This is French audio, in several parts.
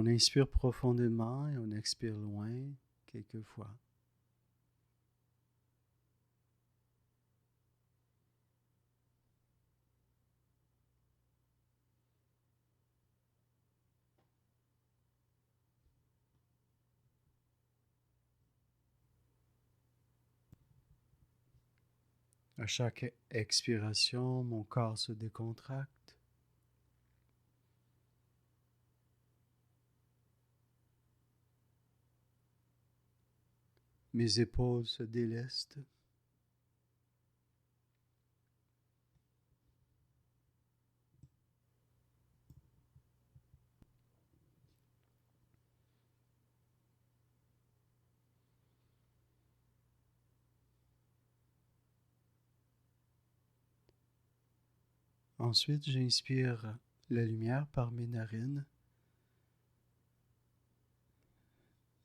On inspire profondément et on expire loin quelquefois. À chaque expiration, mon corps se décontracte. Mes épaules se délestent. Ensuite, j'inspire la lumière par mes narines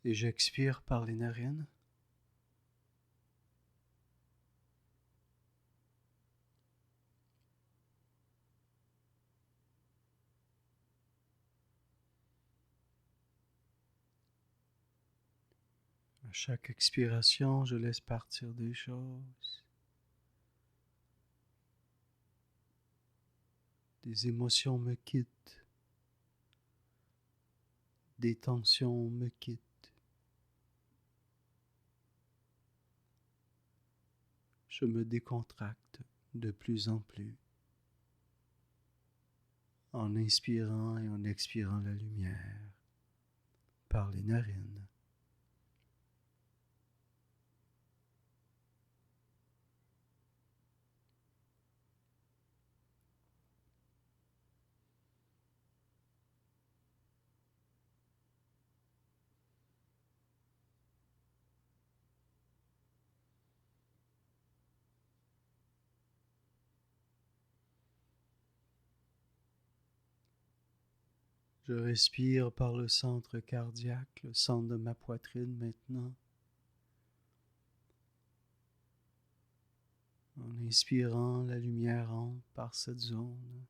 et j'expire par les narines. À chaque expiration, je laisse partir des choses. Des émotions me quittent. Des tensions me quittent. Je me décontracte de plus en plus en inspirant et en expirant la lumière par les narines. Je respire par le centre cardiaque, le centre de ma poitrine maintenant. En inspirant, la lumière entre par cette zone.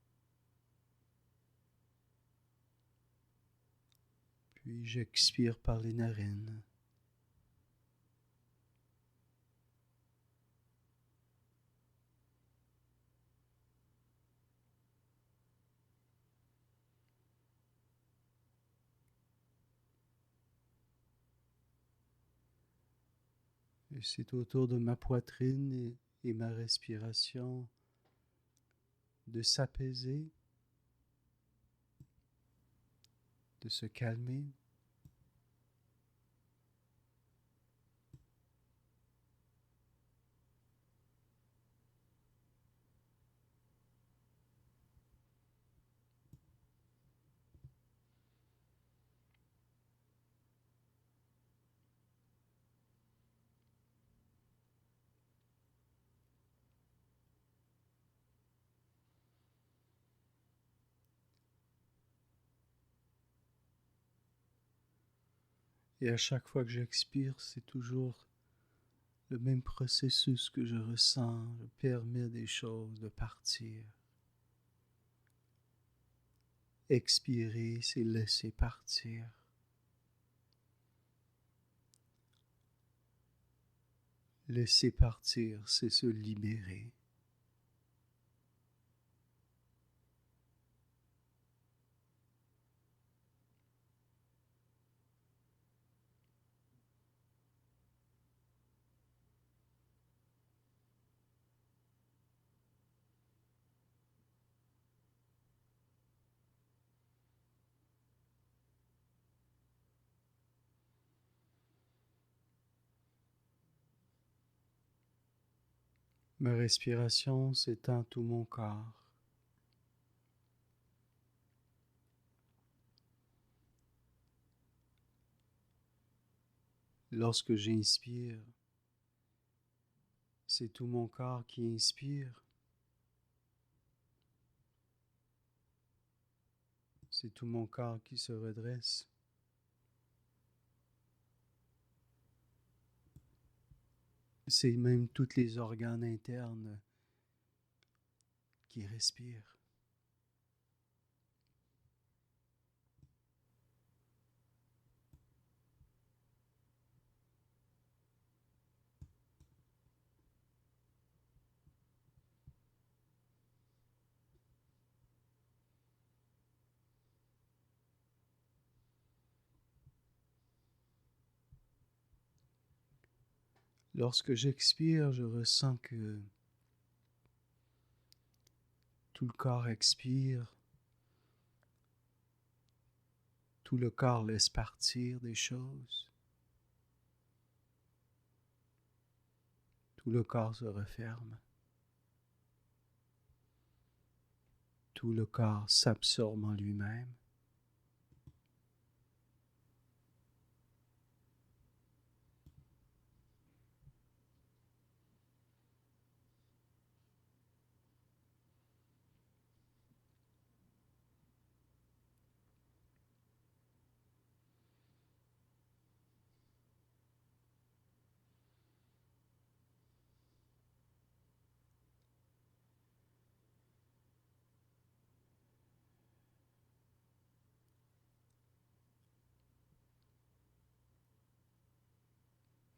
Puis j'expire par les narines. Et c'est autour de ma poitrine et ma respiration de s'apaiser, de se calmer. Et à chaque fois que j'expire, c'est toujours le même processus que je ressens. Je permets des choses de partir. Expirer, c'est laisser partir. Laisser partir, c'est se libérer. Ma respiration s'étend tout mon corps. Lorsque j'inspire, c'est tout mon corps qui inspire. C'est tout mon corps qui se redresse. C'est même tous les organes internes qui respirent. Lorsque j'expire, je ressens que tout le corps expire, tout le corps laisse partir des choses, tout le corps se referme, tout le corps s'absorbe en lui-même.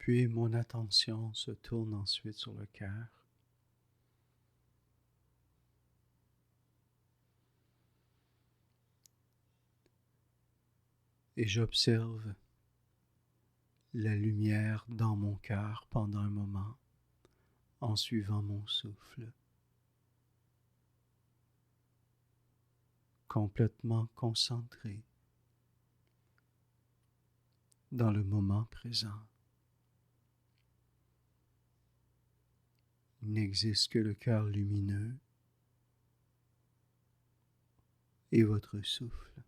Puis mon attention se tourne ensuite sur le cœur. Et j'observe la lumière dans mon cœur pendant un moment en suivant mon souffle, complètement concentré dans le moment présent. Il n'existe que le cœur lumineux et votre souffle.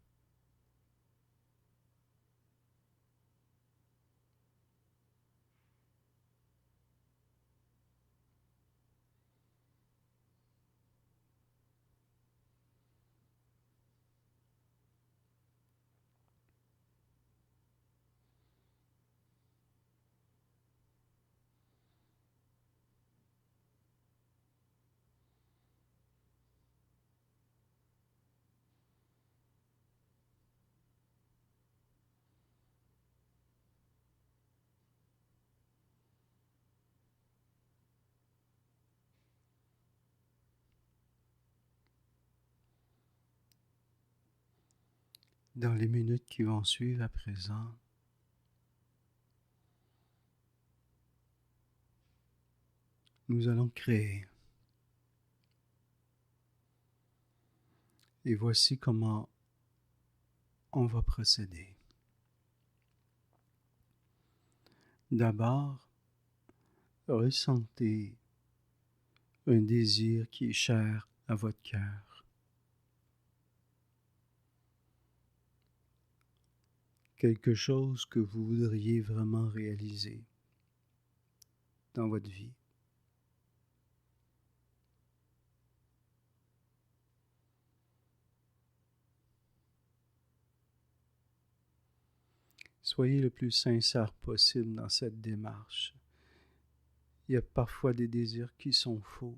Dans les minutes qui vont suivre à présent, nous allons créer. Et voici comment on va procéder. D'abord, ressentez un désir qui est cher à votre cœur. Quelque chose que vous voudriez vraiment réaliser dans votre vie. Soyez le plus sincère possible dans cette démarche. Il y a parfois des désirs qui sont faux,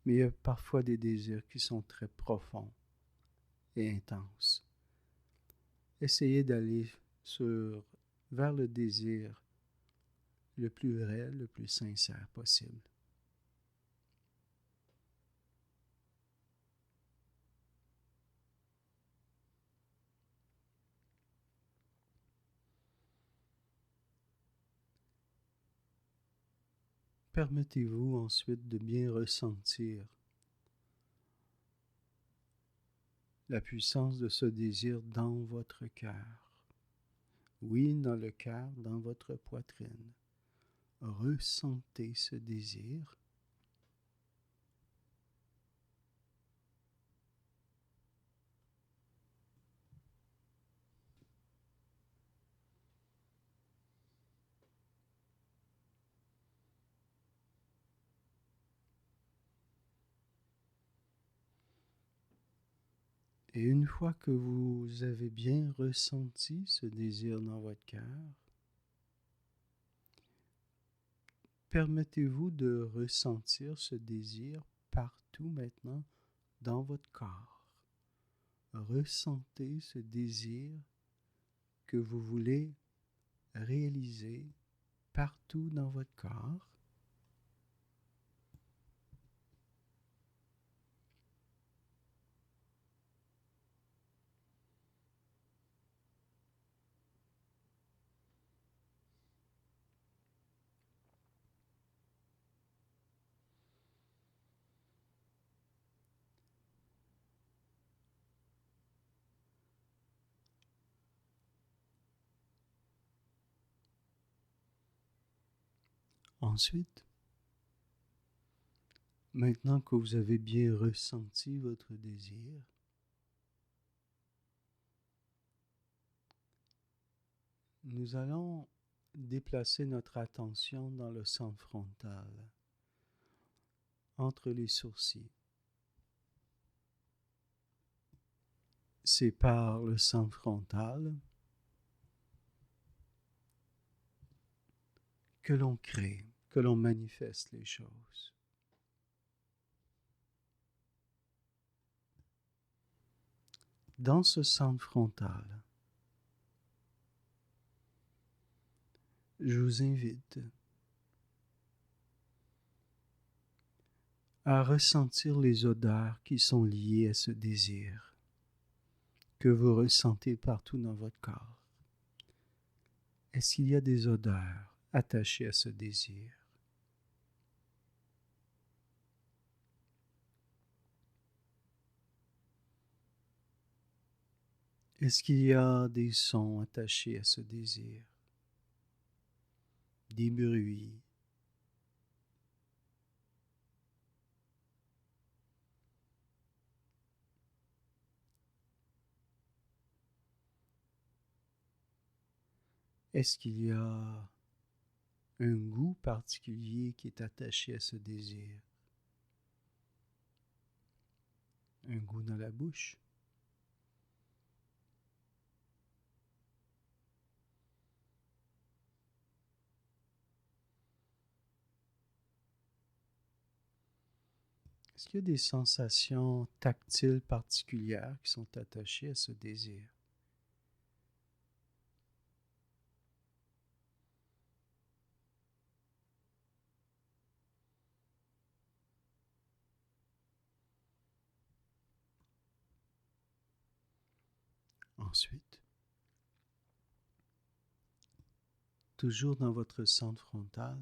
mais il y a parfois des désirs qui sont très profonds et intenses. Essayez d'aller vers le désir le plus vrai, le plus sincère possible. Permettez-vous ensuite de bien ressentir la puissance de ce désir dans votre cœur. Oui, dans le cœur, dans votre poitrine. Ressentez ce désir. Et une fois que vous avez bien ressenti ce désir dans votre cœur, permettez-vous de ressentir ce désir partout maintenant dans votre corps. Ressentez ce désir que vous voulez réaliser partout dans votre corps. Ensuite, maintenant que vous avez bien ressenti votre désir, nous allons déplacer notre attention dans le centre frontal, entre les sourcils. C'est par le centre frontal que l'on crée, que l'on manifeste les choses. Dans ce centre frontal, je vous invite à ressentir les odeurs qui sont liées à ce désir que vous ressentez partout dans votre corps. Est-ce qu'il y a des odeurs attachées à ce désir? Est-ce qu'il y a des sons attachés à ce désir? Des bruits? Est-ce qu'il y a un goût particulier qui est attaché à ce désir? Un goût dans la bouche? Est-ce qu'il y a des sensations tactiles particulières qui sont attachées à ce désir? Ensuite, toujours dans votre centre frontal,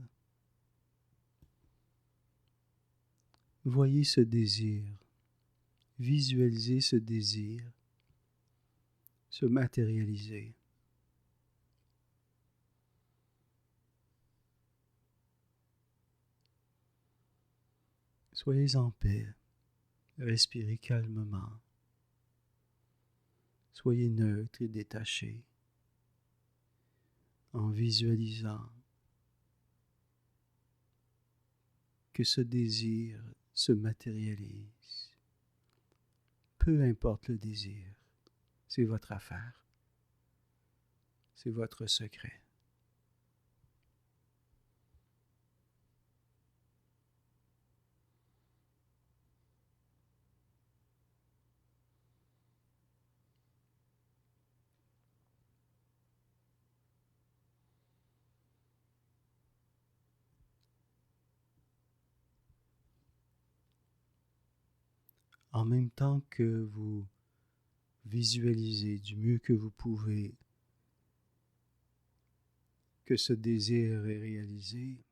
voyez ce désir, visualisez ce désir se matérialiser. Soyez en paix, respirez calmement, soyez neutre et détaché en visualisant que ce désir se matérialise. Peu importe le désir, c'est votre affaire, c'est votre secret. En même temps que vous visualisez du mieux que vous pouvez que ce désir est réalisé,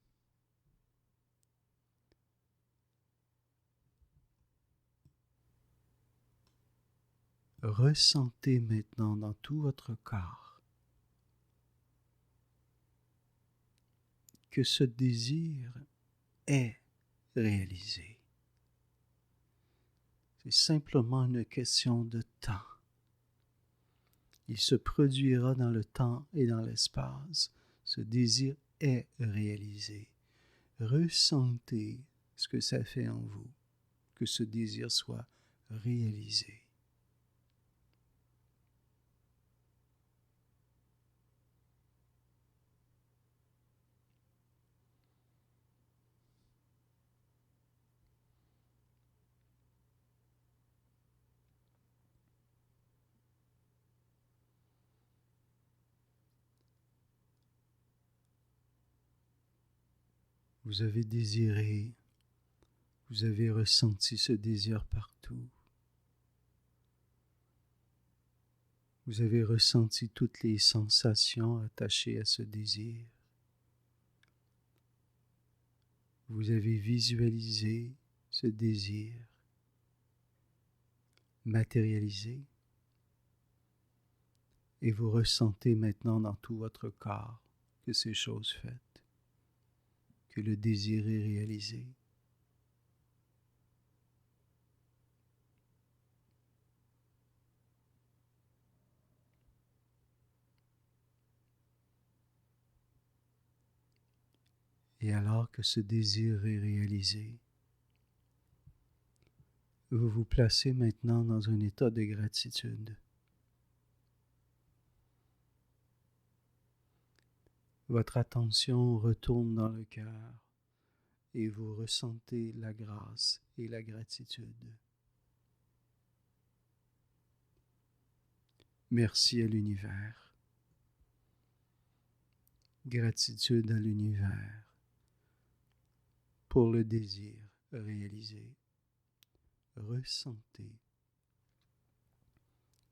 ressentez maintenant dans tout votre corps que ce désir est réalisé. C'est simplement une question de temps. Il se produira dans le temps et dans l'espace. Ce désir est réalisé. Ressentez ce que ça fait en vous, que ce désir soit réalisé. Vous avez désiré, vous avez ressenti ce désir partout. Vous avez ressenti toutes les sensations attachées à ce désir. Vous avez visualisé ce désir matérialisé et vous ressentez maintenant dans tout votre corps que c'est chose faite, que le désir est réalisé. Et alors que ce désir est réalisé, vous vous placez maintenant dans un état de gratitude. Votre attention retourne dans le cœur et vous ressentez la grâce et la gratitude. Merci à l'univers. Gratitude à l'univers pour le désir réalisé. Ressentez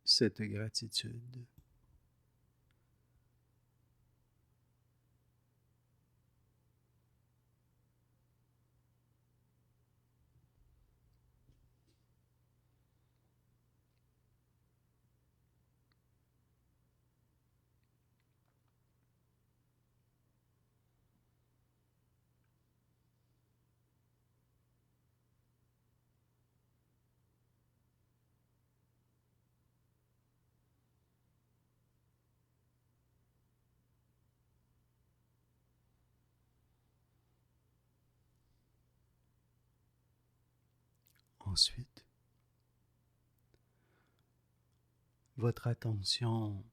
cette gratitude. Ensuite, votre attention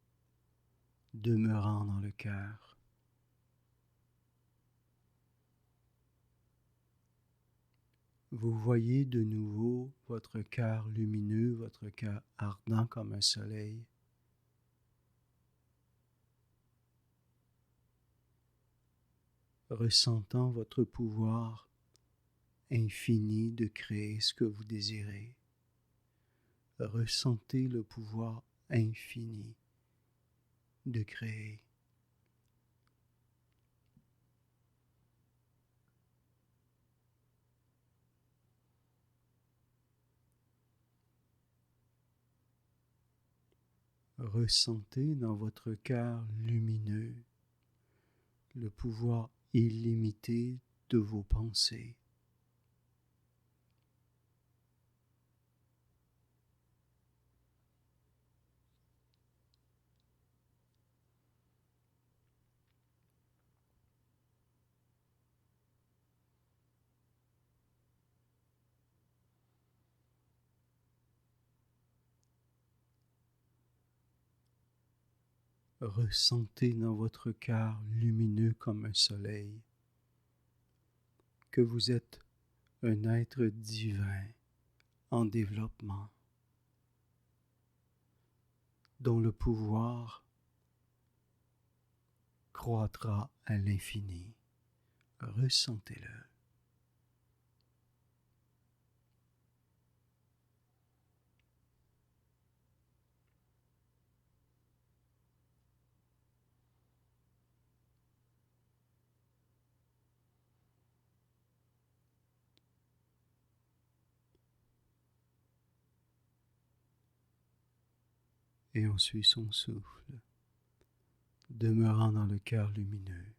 demeurant dans le cœur, vous voyez de nouveau votre cœur lumineux, votre cœur ardent comme un soleil. Ressentant votre pouvoir infini de créer ce que vous désirez. Ressentez le pouvoir infini de créer. Ressentez dans votre cœur lumineux le pouvoir illimité de vos pensées. Ressentez dans votre cœur lumineux comme un soleil que vous êtes un être divin en développement, dont le pouvoir croîtra à l'infini. Ressentez-le. Et on suit son souffle, demeurant dans le cœur lumineux.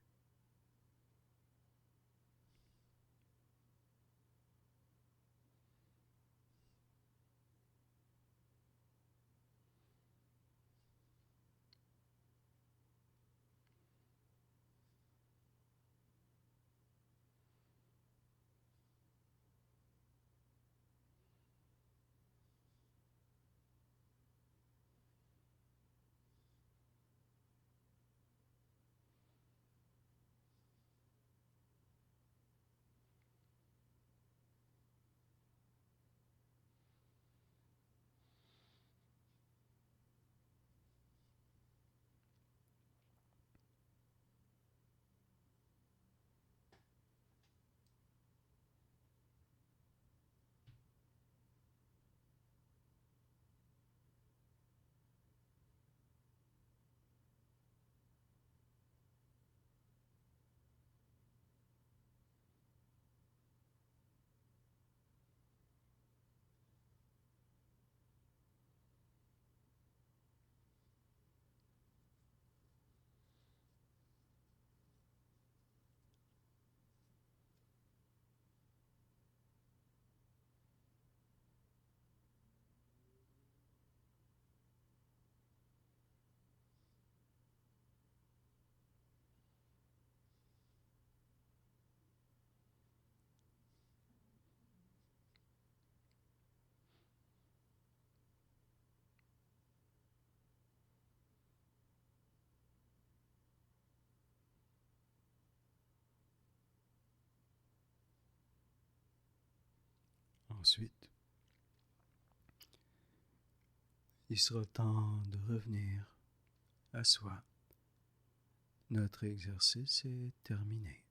Ensuite, il sera temps de revenir à soi. Notre exercice est terminé.